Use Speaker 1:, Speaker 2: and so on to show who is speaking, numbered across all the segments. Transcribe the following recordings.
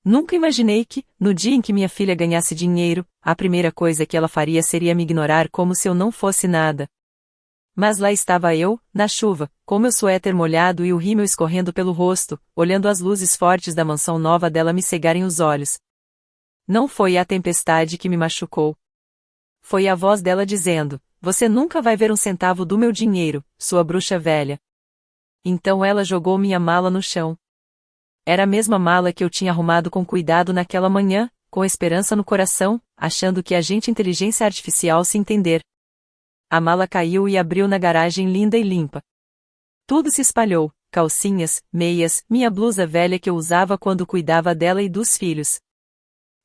Speaker 1: Nunca imaginei que, no dia em que minha filha ganhasse dinheiro, a primeira coisa que ela faria seria me ignorar como se eu não fosse nada. Mas lá estava eu, na chuva, com meu suéter molhado e o rímel escorrendo pelo rosto, olhando as luzes fortes da mansão nova dela me cegarem os olhos. Não foi a tempestade que me machucou. Foi a voz dela dizendo: "Você nunca vai ver um centavo do meu dinheiro, sua bruxa velha." Então ela jogou minha mala no chão. Era a mesma mala que eu tinha arrumado com cuidado naquela manhã, com esperança no coração, achando que a gente inteligência artificial se entender. A mala caiu e abriu na garagem linda e limpa. Tudo se espalhou: calcinhas, meias, minha blusa velha que eu usava quando cuidava dela e dos filhos.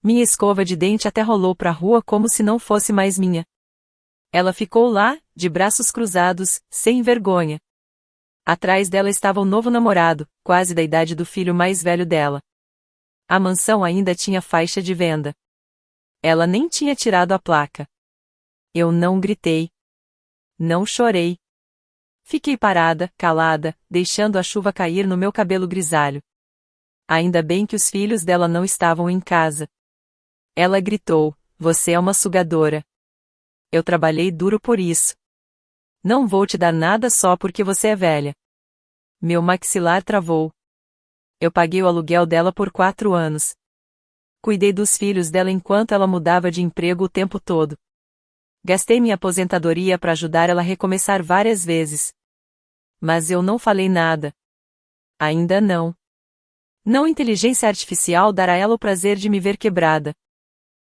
Speaker 1: Minha escova de dente até rolou pra rua como se não fosse mais minha. Ela ficou lá, de braços cruzados, sem vergonha. Atrás dela estava o novo namorado, quase da idade do filho mais velho dela. A mansão ainda tinha faixa de venda. Ela nem tinha tirado a placa. Eu não gritei. Não chorei. Fiquei parada, calada, deixando a chuva cair no meu cabelo grisalho. Ainda bem que os filhos dela não estavam em casa. Ela gritou: "Você é uma sugadora. Eu trabalhei duro por isso. Não vou te dar nada só porque você é velha." Meu maxilar travou. Eu paguei o aluguel dela por 4 anos. Cuidei dos filhos dela enquanto ela mudava de emprego o tempo todo. Gastei minha aposentadoria para ajudar ela a recomeçar várias vezes. Mas eu não falei nada. Ainda não. Não, inteligência artificial dará a ela o prazer de me ver quebrada.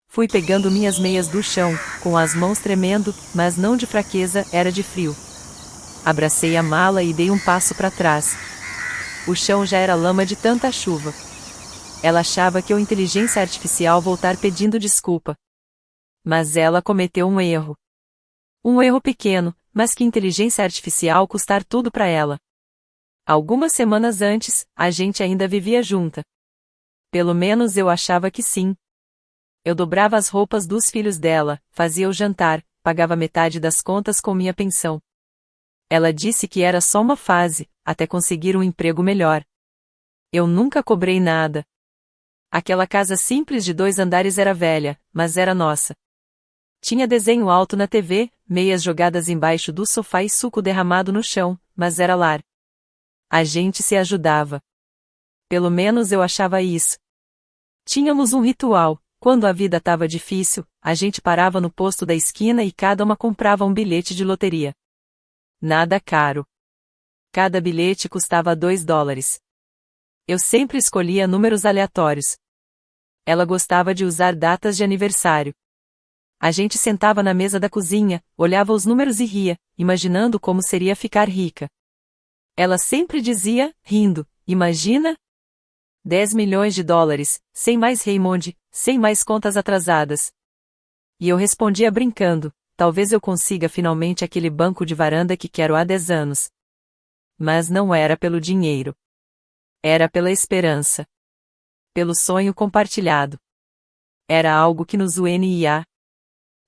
Speaker 1: Fui pegando minhas meias do chão, com as mãos tremendo, mas não de fraqueza, era de frio. Abracei a mala e dei um passo para trás. O chão já era lama de tanta chuva. Ela achava que eu, inteligência artificial, voltar pedindo desculpa. Mas ela cometeu um erro. Um erro pequeno, mas que inteligência artificial custar tudo para ela. Algumas semanas antes, a gente ainda vivia junta. Pelo menos eu achava que sim. Eu dobrava as roupas dos filhos dela, fazia o jantar, pagava metade das contas com minha pensão. Ela disse que era só uma fase, até conseguir um emprego melhor. Eu nunca cobrei nada. Aquela casa simples de 2 andares era velha, mas era nossa. Tinha desenho alto na TV, meias jogadas embaixo do sofá e suco derramado no chão, mas era lar. A gente se ajudava. Pelo menos eu achava isso. Tínhamos um ritual: quando a vida estava difícil, a gente parava no posto da esquina e cada uma comprava um bilhete de loteria. Nada caro. Cada bilhete custava $2. Eu sempre escolhia números aleatórios. Ela gostava de usar datas de aniversário. A gente sentava na mesa da cozinha, olhava os números e ria, imaginando como seria ficar rica. Ela sempre dizia, rindo: "Imagina? $10 milhões, sem mais Raymond, sem mais contas atrasadas." E eu respondia brincando: "Talvez eu consiga finalmente aquele banco de varanda que quero há 10 anos." Mas não era pelo dinheiro. Era pela esperança. Pelo sonho compartilhado. Era algo que nos unia.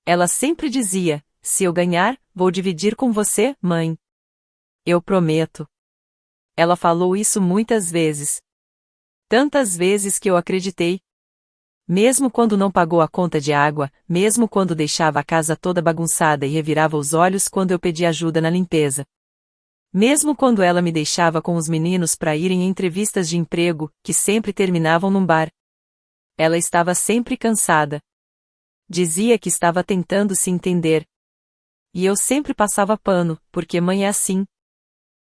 Speaker 1: Ela sempre dizia: "Se eu ganhar, vou dividir com você, mãe." Eu prometo. Ela falou isso muitas vezes. Tantas vezes que eu acreditei. Mesmo quando não pagou a conta de água, mesmo quando deixava a casa toda bagunçada e revirava os olhos quando eu pedia ajuda na limpeza. Mesmo quando ela me deixava com os meninos para irem em entrevistas de emprego, que sempre terminavam num bar. Ela estava sempre cansada. Dizia que estava tentando se entender. E eu sempre passava pano, porque mãe é assim.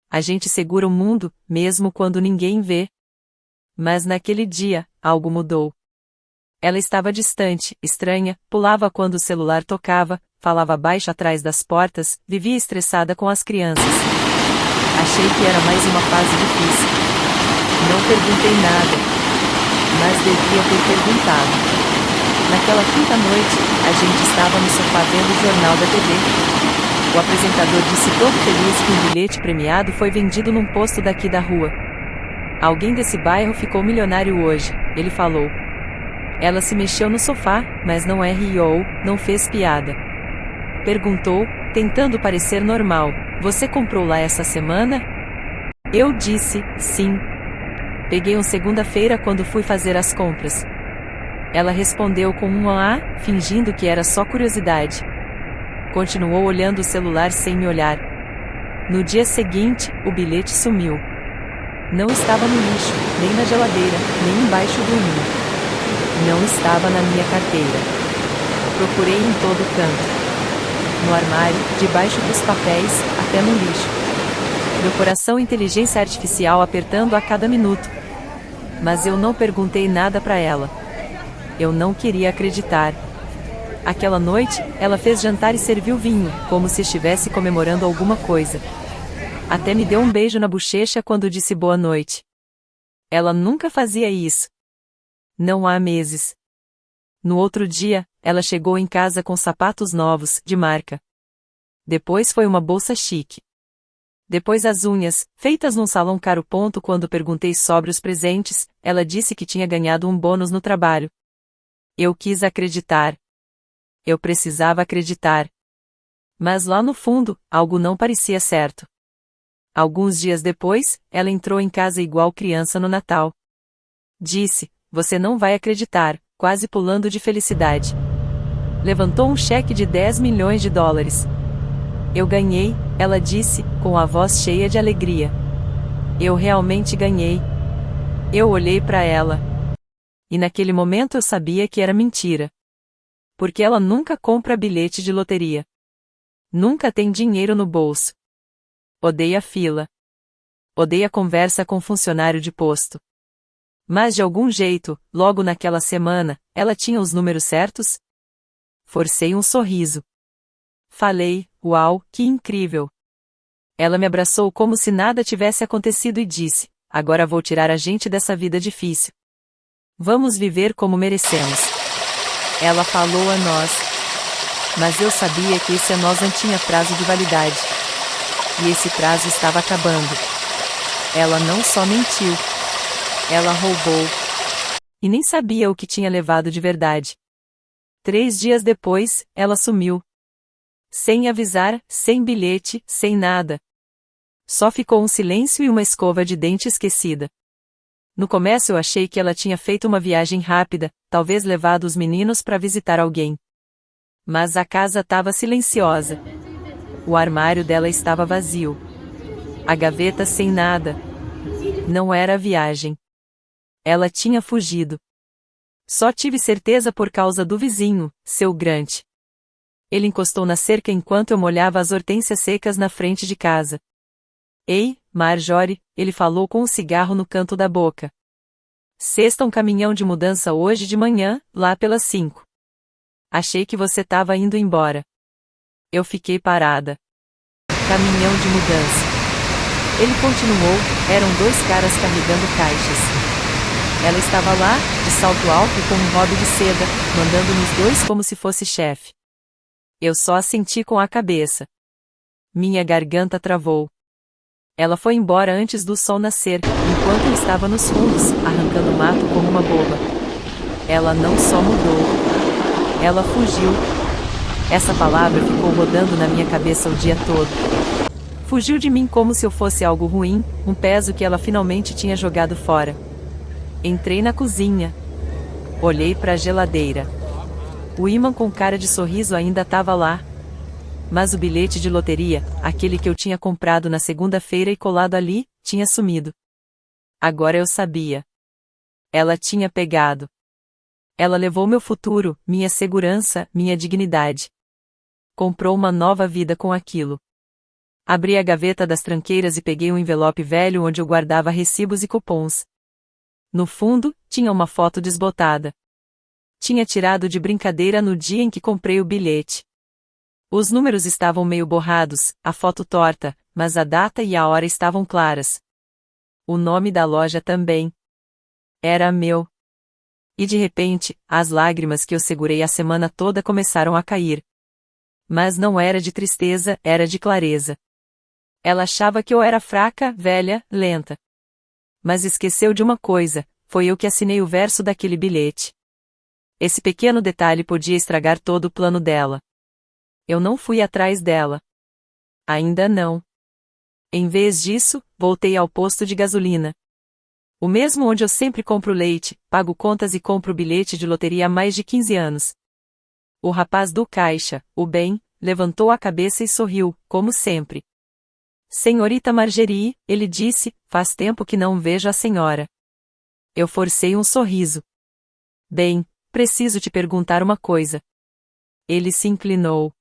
Speaker 1: A gente segura o mundo, mesmo quando ninguém vê. Mas naquele dia, algo mudou. Ela estava distante, estranha, pulava quando o celular tocava, falava baixo atrás das portas, vivia estressada com as crianças. Achei que era mais uma fase difícil. Não perguntei nada. Mas devia ter perguntado. Naquela quinta noite, a gente estava no sofá vendo o jornal da TV. O apresentador disse todo feliz que um bilhete premiado foi vendido num posto daqui da rua. "Alguém desse bairro ficou milionário hoje", ele falou. Ela se mexeu no sofá, mas não riu, não fez piada. Perguntou, tentando parecer normal: "Você comprou lá essa semana?" Eu disse, sim. Peguei um segunda-feira quando fui fazer as compras. Ela respondeu com um "ah", fingindo que era só curiosidade. Continuou olhando o celular sem me olhar. No dia seguinte, o bilhete sumiu. Não estava no lixo, nem na geladeira, nem embaixo do imã. Não estava na minha carteira. Procurei em todo canto. No armário, debaixo dos papéis, até no lixo. Meu coração inteligência artificial apertando a cada minuto. Mas eu não perguntei nada para ela. Eu não queria acreditar. Aquela noite, ela fez jantar e serviu vinho, como se estivesse comemorando alguma coisa. Até me deu um beijo na bochecha quando disse boa noite. Ela nunca fazia isso. Não há meses. No outro dia, ela chegou em casa com sapatos novos, de marca. Depois foi uma bolsa chique. Depois as unhas, feitas num salão caro. Quando perguntei sobre os presentes, ela disse que tinha ganhado um bônus no trabalho. Eu quis acreditar. Eu precisava acreditar. Mas lá no fundo, algo não parecia certo. Alguns dias depois, ela entrou em casa igual criança no Natal. Disse, você não vai acreditar, quase pulando de felicidade. Levantou um cheque de 10 milhões de dólares. Eu ganhei, ela disse, com a voz cheia de alegria. Eu realmente ganhei. Eu olhei para ela. E naquele momento eu sabia que era mentira. Porque ela nunca compra bilhete de loteria. Nunca tem dinheiro no bolso. Odeia fila. Odeia conversa com funcionário de posto. Mas de algum jeito, logo naquela semana, ela tinha os números certos? Forcei um sorriso. Falei, uau, que incrível. Ela me abraçou como se nada tivesse acontecido e disse, agora vou tirar a gente dessa vida difícil. Vamos viver como merecemos. Ela falou a nós. Mas eu sabia que esse a nós não tinha prazo de validade. E esse prazo estava acabando. Ela não só mentiu. Ela roubou. E nem sabia o que tinha levado de verdade. 3 dias depois, ela sumiu. Sem avisar, sem bilhete, sem nada. Só ficou um silêncio e uma escova de dente esquecida. No começo eu achei que ela tinha feito uma viagem rápida, talvez levado os meninos para visitar alguém. Mas a casa estava silenciosa. O armário dela estava vazio. A gaveta sem nada. Não era viagem. Ela tinha fugido. Só tive certeza por causa do vizinho, seu Grant. Ele encostou na cerca enquanto eu molhava as hortênsias secas na frente de casa. Ei, Marjorie, ele falou com um cigarro no canto da boca. Sexta um caminhão de mudança hoje de manhã, lá pelas 5. Achei que você estava indo embora. Eu fiquei parada. Caminhão de mudança. Ele continuou, eram 2 caras carregando caixas. Ela estava lá, de salto alto e com um hobby de seda, mandando nos 2 como se fosse chefe. Eu só assenti com a cabeça. Minha garganta travou. Ela foi embora antes do sol nascer, enquanto eu estava nos fundos, arrancando mato como uma boba. Ela não só mudou. Ela fugiu. Essa palavra ficou rodando na minha cabeça o dia todo. Fugiu de mim como se eu fosse algo ruim, um peso que ela finalmente tinha jogado fora. Entrei na cozinha. Olhei para a geladeira. O ímã com cara de sorriso ainda estava lá. Mas o bilhete de loteria, aquele que eu tinha comprado na segunda-feira e colado ali, tinha sumido. Agora eu sabia. Ela tinha pegado. Ela levou meu futuro, minha segurança, minha dignidade. Comprou uma nova vida com aquilo. Abri a gaveta das tranqueiras e peguei um envelope velho onde eu guardava recibos e cupons. No fundo, tinha uma foto desbotada. Tinha tirado de brincadeira no dia em que comprei o bilhete. Os números estavam meio borrados, a foto torta, mas a data e a hora estavam claras. O nome da loja também. Era meu. E de repente, as lágrimas que eu segurei a semana toda começaram a cair. Mas não era de tristeza, era de clareza. Ela achava que eu era fraca, velha, lenta. Mas esqueceu de uma coisa, foi eu que assinei o verso daquele bilhete. Esse pequeno detalhe podia estragar todo o plano dela. Eu não fui atrás dela. Ainda não. Em vez disso, voltei ao posto de gasolina. O mesmo onde eu sempre compro leite, pago contas e compro bilhete de loteria há mais de 15 anos. O rapaz do caixa, o Ben, levantou a cabeça e sorriu, como sempre. Senhorita Margerie, ele disse, faz tempo que não vejo a senhora. Eu forcei um sorriso. Bem, preciso te perguntar uma coisa. Ele se inclinou.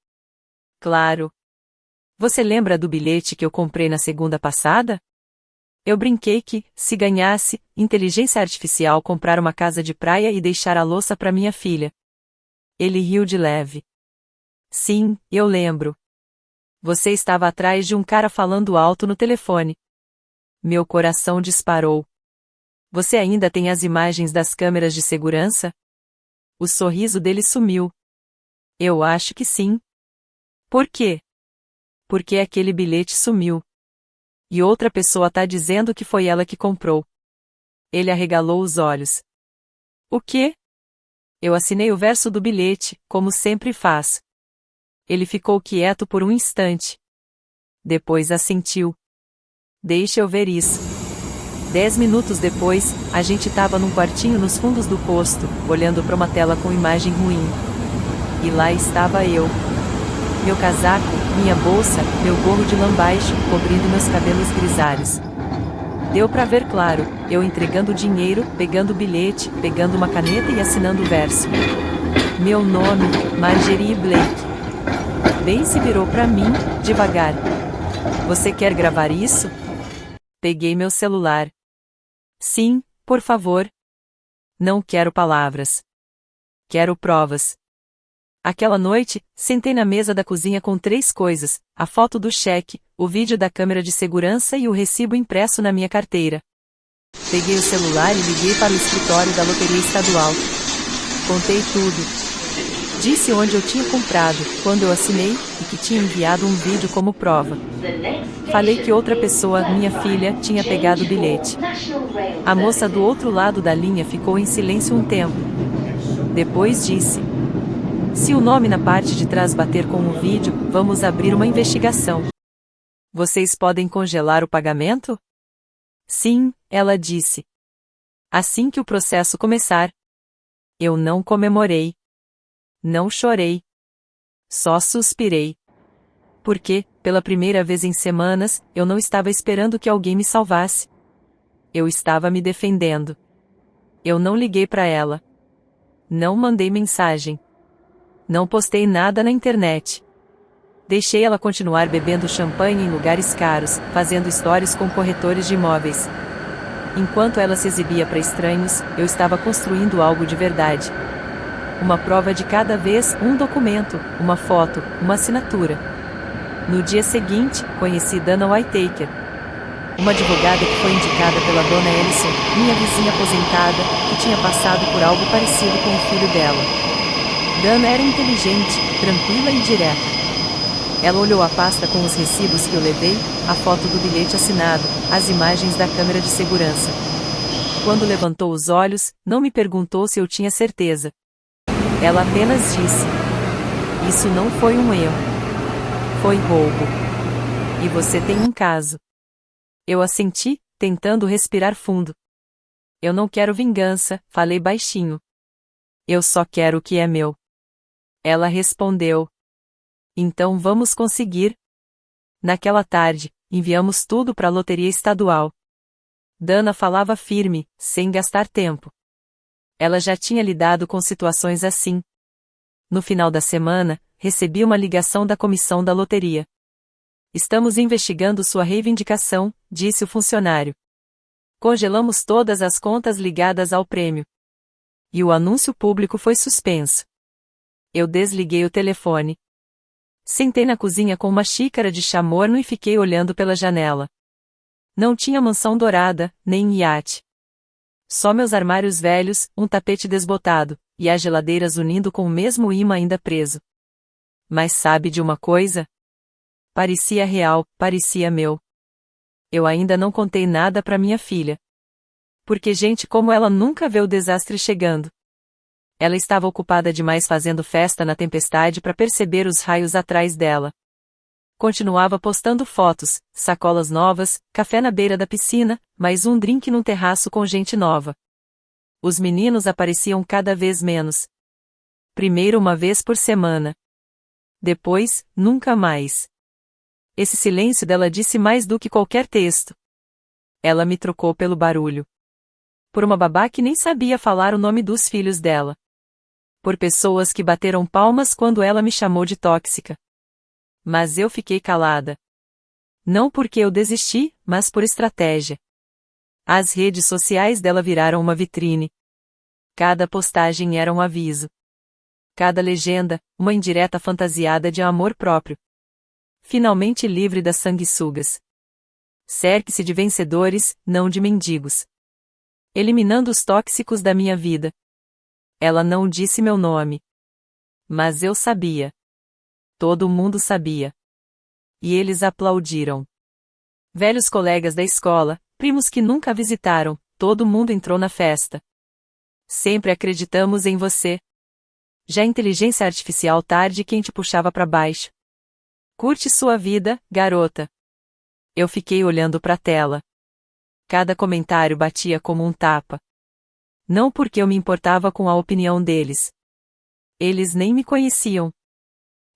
Speaker 1: Claro. Você lembra do bilhete que eu comprei na segunda passada? Eu brinquei que, se ganhasse, inteligência artificial comprar uma casa de praia e deixar a louça para minha filha. Ele riu de leve. Sim, eu lembro. Você estava atrás de um cara falando alto no telefone. Meu coração disparou. Você ainda tem as imagens das câmeras de segurança? O sorriso dele sumiu. Eu acho que sim. Por quê? Porque aquele bilhete sumiu. E outra pessoa tá dizendo que foi ela que comprou. Ele arregalou os olhos. O quê? Eu assinei o verso do bilhete, como sempre faz. Ele ficou quieto por um instante. Depois assentiu. Deixa eu ver isso. 10 minutos depois, a gente tava num quartinho nos fundos do posto, olhando para uma tela com imagem ruim. E lá estava eu. Meu casaco, minha bolsa, meu gorro de lã baixo, cobrindo meus cabelos grisalhos. Deu pra ver claro, eu entregando o dinheiro, pegando o bilhete, pegando uma caneta e assinando o verso. Meu nome, Margerie Blake. Ben se virou pra mim, devagar. Você quer gravar isso? Peguei meu celular. Sim, por favor. Não quero palavras. Quero provas. Aquela noite, sentei na mesa da cozinha com 3 coisas: a foto do cheque, o vídeo da câmera de segurança e o recibo impresso na minha carteira. Peguei o celular e liguei para o escritório da Loteria Estadual. Contei tudo. Disse onde eu tinha comprado, quando eu assinei, e que tinha enviado um vídeo como prova. Falei que outra pessoa, minha filha, tinha pegado o bilhete. A moça do outro lado da linha ficou em silêncio um tempo. Depois disse: se o nome na parte de trás bater com o vídeo, vamos abrir uma investigação. Vocês podem congelar o pagamento? Sim, ela disse. Assim que o processo começar. Eu não comemorei. Não chorei. Só suspirei. Porque, pela primeira vez em semanas, eu não estava esperando que alguém me salvasse. Eu estava me defendendo. Eu não liguei para ela. Não mandei mensagem. Não postei nada na internet. Deixei ela continuar bebendo champanhe em lugares caros, fazendo stories com corretores de imóveis. Enquanto ela se exibia para estranhos, eu estava construindo algo de verdade. Uma prova de cada vez, um documento, uma foto, uma assinatura. No dia seguinte, conheci Dana Whitaker. Uma advogada que foi indicada pela dona Ellison, minha vizinha aposentada, que tinha passado por algo parecido com o filho dela. Dana era inteligente, tranquila e direta. Ela olhou a pasta com os recibos que eu levei, a foto do bilhete assinado, as imagens da câmera de segurança. Quando levantou os olhos, não me perguntou se eu tinha certeza. Ela apenas disse: isso não foi um erro. Foi roubo. E você tem um caso. Eu assenti, tentando respirar fundo. Eu não quero vingança, falei baixinho. Eu só quero o que é meu. Ela respondeu: então vamos conseguir. Naquela tarde, enviamos tudo para a Loteria Estadual. Dana falava firme, sem gastar tempo. Ela já tinha lidado com situações assim. No final da semana, recebi uma ligação da comissão da loteria. Estamos investigando sua reivindicação, disse o funcionário. Congelamos todas as contas ligadas ao prêmio. E o anúncio público foi suspenso. Eu desliguei o telefone. Sentei na cozinha com uma xícara de chá morno e fiquei olhando pela janela. Não tinha mansão dourada, nem iate. Só meus armários velhos, um tapete desbotado, e as geladeiras unindo com o mesmo imã ainda preso. Mas sabe de uma coisa? Parecia real, parecia meu. Eu ainda não contei nada para minha filha. Porque gente como ela nunca vê o desastre chegando. Ela estava ocupada demais fazendo festa na tempestade para perceber os raios atrás dela. Continuava postando fotos, sacolas novas, café na beira da piscina, mais um drink num terraço com gente nova. Os meninos apareciam cada vez menos. Primeiro uma vez por semana. Depois, nunca mais. Esse silêncio dela disse mais do que qualquer texto. Ela me trocou pelo barulho. Por uma babá que nem sabia falar o nome dos filhos dela. Por pessoas que bateram palmas quando ela me chamou de tóxica. Mas eu fiquei calada. Não porque eu desisti, mas por estratégia. As redes sociais dela viraram uma vitrine. Cada postagem era um aviso. Cada legenda, uma indireta fantasiada de amor próprio. Finalmente livre das sanguessugas. Cerque-se de vencedores, não de mendigos. Eliminando os tóxicos da minha vida. Ela não disse meu nome. Mas eu sabia. Todo mundo sabia. E eles aplaudiram. Velhos colegas da escola, primos que nunca a visitaram, todo mundo entrou na festa. Sempre acreditamos em você. Já a inteligência artificial tarde quem te puxava para baixo. Curte sua vida, garota. Eu fiquei olhando para a tela. Cada comentário batia como um tapa. Não porque eu me importava com a opinião deles. Eles nem me conheciam.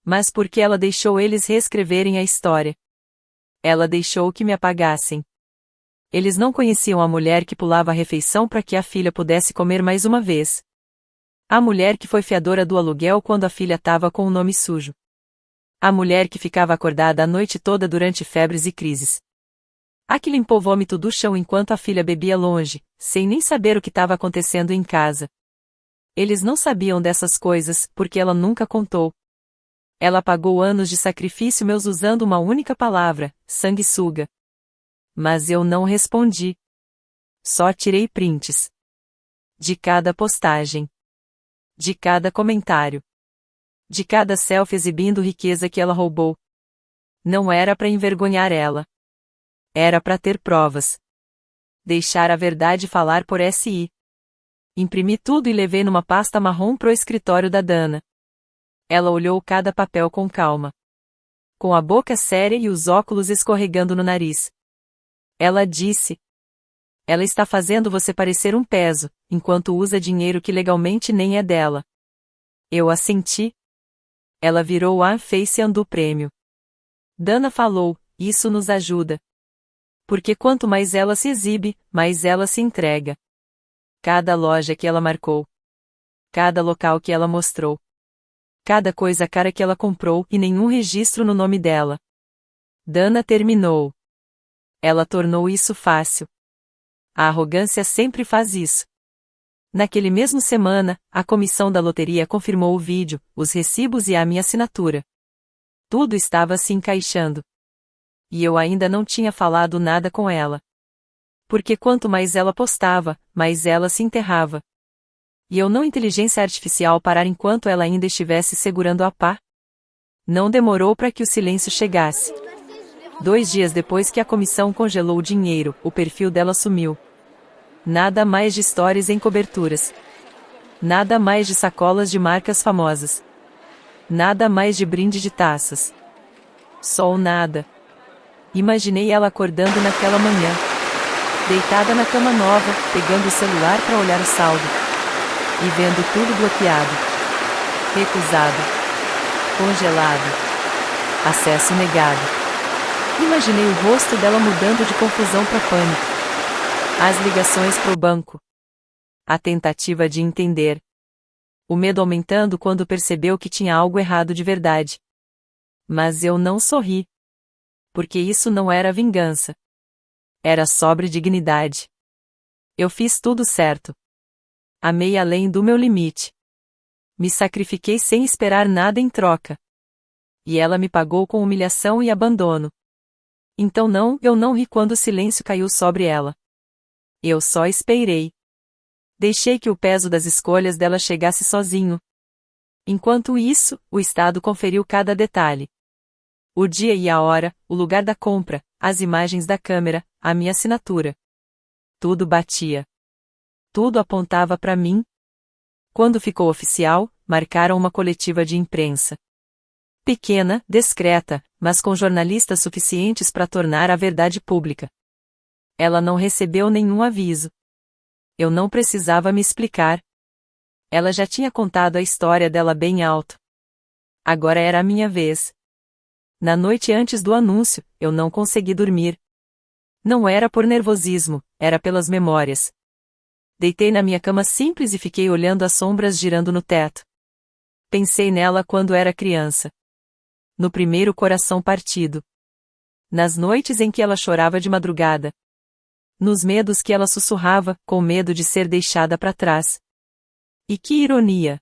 Speaker 1: Mas porque ela deixou eles reescreverem a história. Ela deixou que me apagassem. Eles não conheciam a mulher que pulava a refeição para que a filha pudesse comer mais uma vez. A mulher que foi fiadora do aluguel quando a filha estava com o nome sujo. A mulher que ficava acordada a noite toda durante febres e crises. A que limpou o vômito do chão enquanto a filha bebia longe, sem nem saber o que estava acontecendo em casa. Eles não sabiam dessas coisas, porque ela nunca contou. Ela pagou anos de sacrifício meus usando uma única palavra, sanguessuga. Mas eu não respondi. Só tirei prints. De cada postagem. De cada comentário. De cada selfie exibindo riqueza que ela roubou. Não era para envergonhar ela. Era para ter provas. Deixar a verdade falar por SI. Imprimi tudo e levei numa pasta marrom pro escritório da Dana. Ela olhou cada papel com calma. Com a boca séria e os óculos escorregando no nariz. Ela disse. Ela está fazendo você parecer um peso, enquanto usa dinheiro que legalmente nem é dela. Eu assenti. Ela virou a face do prêmio. Dana falou, isso nos ajuda. Porque quanto mais ela se exibe, mais ela se entrega. Cada loja que ela marcou. Cada local que ela mostrou. Cada coisa cara que ela comprou e nenhum registro no nome dela. Dana terminou. Ela tornou isso fácil. A arrogância sempre faz isso. Naquele mesmo semana, a comissão da loteria confirmou o vídeo, os recibos e a minha assinatura. Tudo estava se encaixando. E eu ainda não tinha falado nada com ela. Porque quanto mais ela postava, mais ela se enterrava. E eu não inteligência artificial parar enquanto ela ainda estivesse segurando a pá. Não demorou para que o silêncio chegasse. 2 dias depois que a comissão congelou o dinheiro, o perfil dela sumiu. Nada mais de stories em coberturas. Nada mais de sacolas de marcas famosas. Nada mais de brinde de taças. Só o nada. Imaginei ela acordando naquela manhã. Deitada na cama nova, pegando o celular para olhar o saldo. E vendo tudo bloqueado. Recusado. Congelado. Acesso negado. Imaginei o rosto dela mudando de confusão para pânico. As ligações pro banco. A tentativa de entender. O medo aumentando quando percebeu que tinha algo errado de verdade. Mas eu não sorri. Porque isso não era vingança. Era sobre dignidade. Eu fiz tudo certo. Amei além do meu limite. Me sacrifiquei sem esperar nada em troca. E ela me pagou com humilhação e abandono. Então eu não ri quando o silêncio caiu sobre ela. Eu só esperei. Deixei que o peso das escolhas dela chegasse sozinho. Enquanto isso, o Estado conferiu cada detalhe. O dia e a hora, o lugar da compra, as imagens da câmera, a minha assinatura. Tudo batia. Tudo apontava para mim. Quando ficou oficial, marcaram uma coletiva de imprensa. Pequena, discreta, mas com jornalistas suficientes para tornar a verdade pública. Ela não recebeu nenhum aviso. Eu não precisava me explicar. Ela já tinha contado a história dela bem alto. Agora era a minha vez. Na noite antes do anúncio, eu não consegui dormir. Não era por nervosismo, era pelas memórias. Deitei na minha cama simples e fiquei olhando as sombras girando no teto. Pensei nela quando era criança. No primeiro coração partido. Nas noites em que ela chorava de madrugada. Nos medos que ela sussurrava, com medo de ser deixada para trás. E que ironia!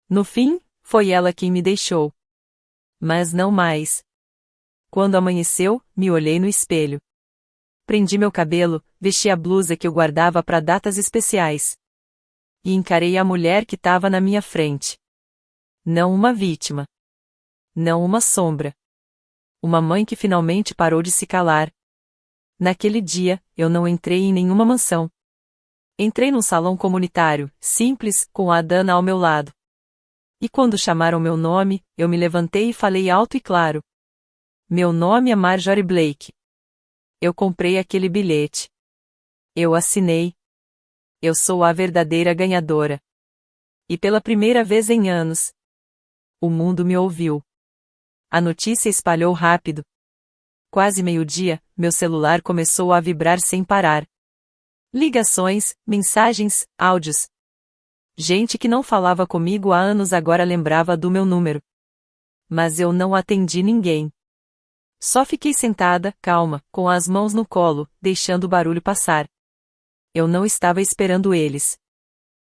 Speaker 1: No fim, foi ela quem me deixou. Mas não mais. Quando amanheceu, me olhei no espelho. Prendi meu cabelo, vesti a blusa que eu guardava para datas especiais. E encarei a mulher que estava na minha frente. Não uma vítima. Não uma sombra. Uma mãe que finalmente parou de se calar. Naquele dia, eu não entrei em nenhuma mansão. Entrei num salão comunitário, simples, com a Dana ao meu lado. E quando chamaram meu nome, eu me levantei e falei alto e claro. Meu nome é Marjorie Blake. Eu comprei aquele bilhete. Eu assinei. Eu sou a verdadeira ganhadora. E pela primeira vez em anos, o mundo me ouviu. A notícia espalhou rápido. Quase meio-dia, meu celular começou a vibrar sem parar. Ligações, mensagens, áudios. Gente que não falava comigo há anos agora lembrava do meu número. Mas eu não atendi ninguém. Só fiquei sentada, calma, com as mãos no colo, deixando o barulho passar. Eu não estava esperando eles.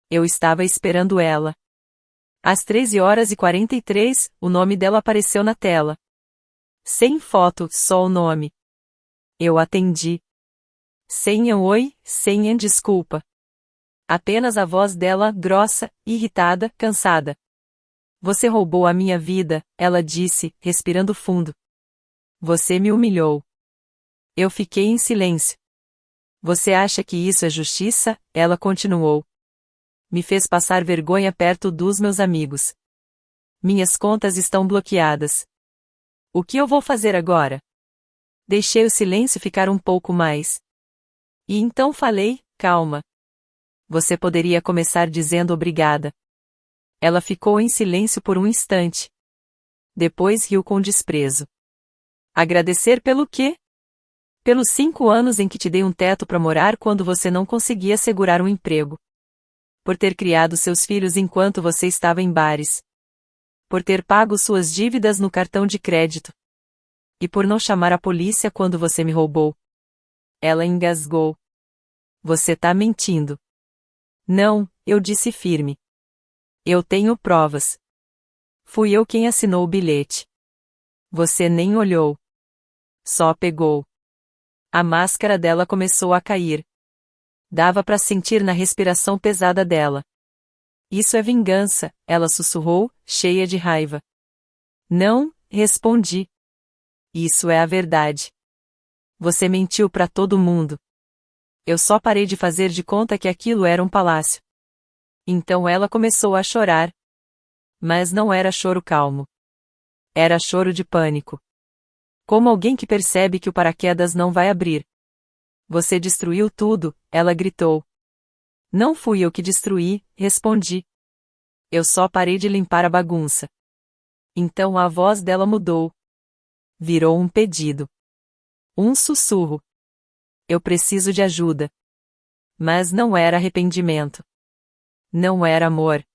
Speaker 1: Eu estava esperando ela. Às 13h43, o nome dela apareceu na tela. Sem foto, só o nome. Eu atendi. Sem um oi, sem um desculpa. Apenas a voz dela, grossa, irritada, cansada. Você roubou a minha vida, ela disse, respirando fundo. Você me humilhou. Eu fiquei em silêncio. Você acha que isso é justiça? Ela continuou. Me fez passar vergonha perto dos meus amigos. Minhas contas estão bloqueadas. O que eu vou fazer agora? Deixei o silêncio ficar um pouco mais. E então falei, calma. Você poderia começar dizendo obrigada. Ela ficou em silêncio por um instante. Depois riu com desprezo. Agradecer pelo quê? Pelos 5 anos em que te dei um teto para morar quando você não conseguia segurar um emprego. Por ter criado seus filhos enquanto você estava em bares. Por ter pago suas dívidas no cartão de crédito. E por não chamar a polícia quando você me roubou. Ela engasgou. Você tá mentindo. Não, eu disse firme. Eu tenho provas. Fui eu quem assinou o bilhete. Você nem olhou. Só pegou. A máscara dela começou a cair. Dava para sentir na respiração pesada dela. Isso é vingança, ela sussurrou, cheia de raiva. Não, respondi. Isso é a verdade. Você mentiu para todo mundo. Eu só parei de fazer de conta que aquilo era um palácio. Então ela começou a chorar. Mas não era choro calmo. Era choro de pânico. Como alguém que percebe que o paraquedas não vai abrir. Você destruiu tudo, ela gritou. Não fui eu que destruí, respondi. Eu só parei de limpar a bagunça. Então a voz dela mudou. Virou um pedido. Um sussurro. Eu preciso de ajuda. Mas não era arrependimento. Não era amor.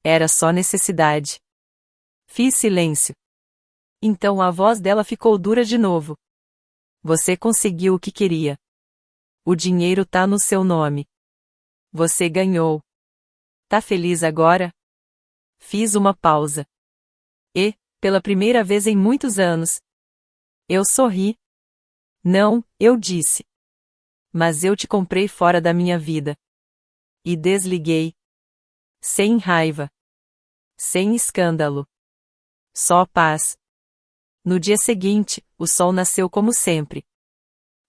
Speaker 1: Era só necessidade. Fiz silêncio. Então a voz dela ficou dura de novo. Você conseguiu o que queria. O dinheiro tá no seu nome. Você ganhou. Tá feliz agora? Fiz uma pausa. E, pela primeira vez em muitos anos, eu sorri. Não, eu disse. Mas eu te comprei fora da minha vida. E desliguei. Sem raiva. Sem escândalo. Só paz. No dia seguinte, o sol nasceu como sempre.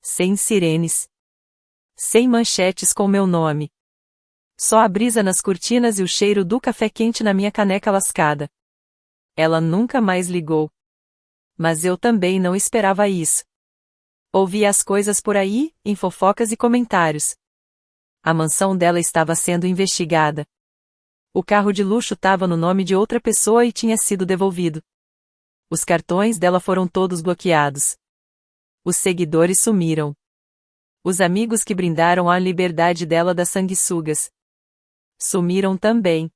Speaker 1: Sem sirenes. Sem manchetes com meu nome. Só a brisa nas cortinas e o cheiro do café quente na minha caneca lascada. Ela nunca mais ligou. Mas eu também não esperava isso. Ouvi as coisas por aí, em fofocas e comentários. A mansão dela estava sendo investigada. O carro de luxo estava no nome de outra pessoa e tinha sido devolvido. Os cartões dela foram todos bloqueados. Os seguidores sumiram. Os amigos que brindaram a liberdade dela das sanguessugas sumiram também.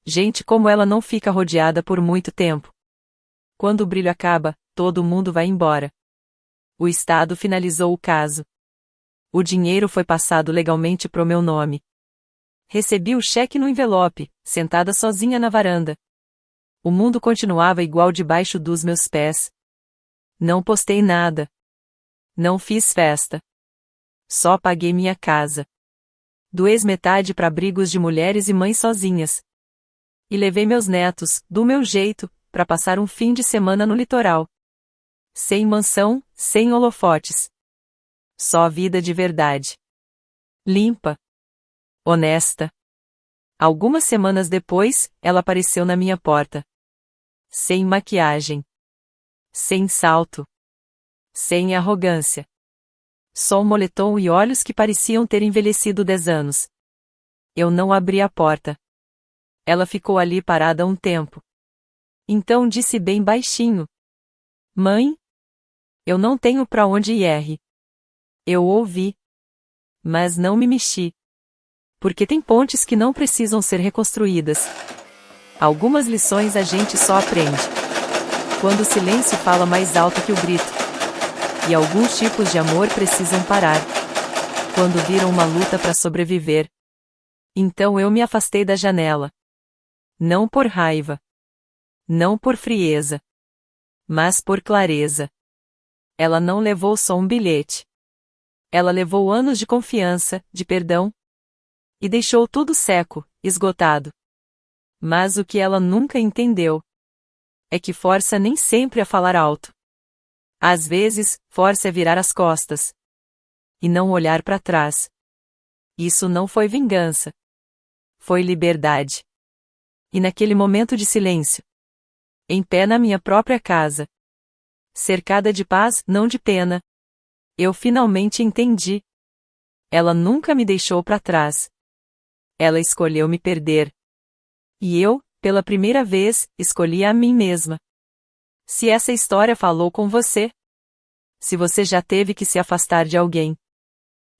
Speaker 1: Gente como ela não fica rodeada por muito tempo. Quando o brilho acaba, todo mundo vai embora. O Estado finalizou o caso. O dinheiro foi passado legalmente pro meu nome. Recebi o cheque no envelope, sentada sozinha na varanda. O mundo continuava igual debaixo dos meus pés. Não postei nada. Não fiz festa. Só paguei minha casa. Doei metade para abrigos de mulheres e mães sozinhas. E levei meus netos, do meu jeito, para passar um fim de semana no litoral. Sem mansão, sem holofotes. Só vida de verdade. Limpa. Honesta. Algumas semanas depois, ela apareceu na minha porta. Sem maquiagem. Sem salto. Sem arrogância. Só um moletom e olhos que pareciam ter envelhecido 10 anos. Eu não abri a porta. Ela ficou ali parada um tempo. Então disse bem baixinho: Mãe? Eu não tenho pra onde ir. Eu ouvi. Mas não me mexi. Porque tem pontes que não precisam ser reconstruídas. Algumas lições a gente só aprende quando o silêncio fala mais alto que o grito. E alguns tipos de amor precisam parar quando viram uma luta para sobreviver. Então eu me afastei da janela. Não por raiva. Não por frieza. Mas por clareza. Ela não levou só um bilhete. Ela levou anos de confiança, de perdão. E deixou tudo seco, esgotado. Mas o que ela nunca entendeu é que força nem sempre a falar alto. Às vezes, força é virar as costas. E não olhar para trás. Isso não foi vingança. Foi liberdade. E naquele momento de silêncio, em pé na minha própria casa, cercada de paz, não de pena, eu finalmente entendi. Ela nunca me deixou para trás. Ela escolheu me perder. E eu, pela primeira vez, escolhi a mim mesma. Se essa história falou com você, se você já teve que se afastar de alguém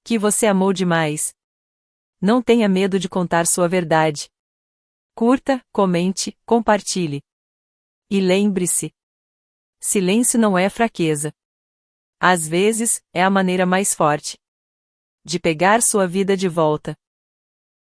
Speaker 1: que você amou demais, não tenha medo de contar sua verdade. Curta, comente, compartilhe. E lembre-se: silêncio não é fraqueza. Às vezes, é a maneira mais forte de pegar sua vida de volta.